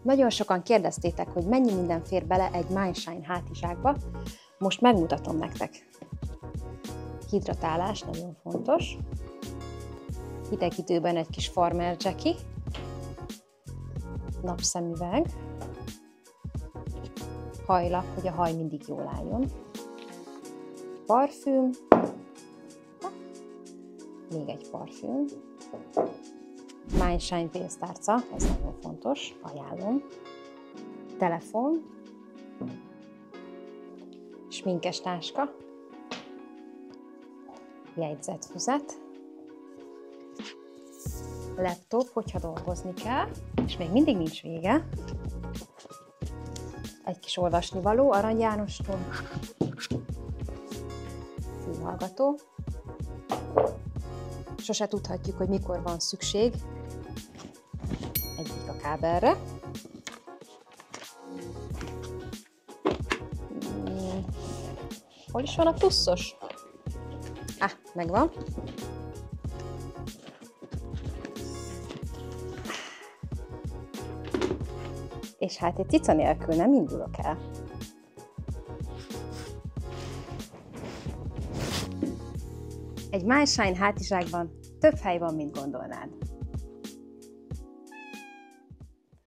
Nagyon sokan kérdeztétek, hogy mennyi minden fér bele egy Mindshine hátizsákba. Most megmutatom nektek. Hidratálás nagyon fontos. Hideg időben egy kis farmer jacky. Napszemüveg. Hajlak, hogy a haj mindig jól álljon. Parfüm. Még egy parfüm. Mindshine pénztárca, ez nagyon fontos, ajánlom. Telefon. Sminkes táska. Jegyzetfüzet. Laptop, hogyha dolgozni kell, és még mindig nincs vége. Egy kis olvasnivaló Arany Jánostól. Fülhallgató. Sose tudhatjuk, hogy mikor van szükség egy kábelre. Hol is van a pluszos? Megvan. És hát egy cica nélkül nem indulok el. Egy Mindshine hátizsákban több hely van, mint gondolnád.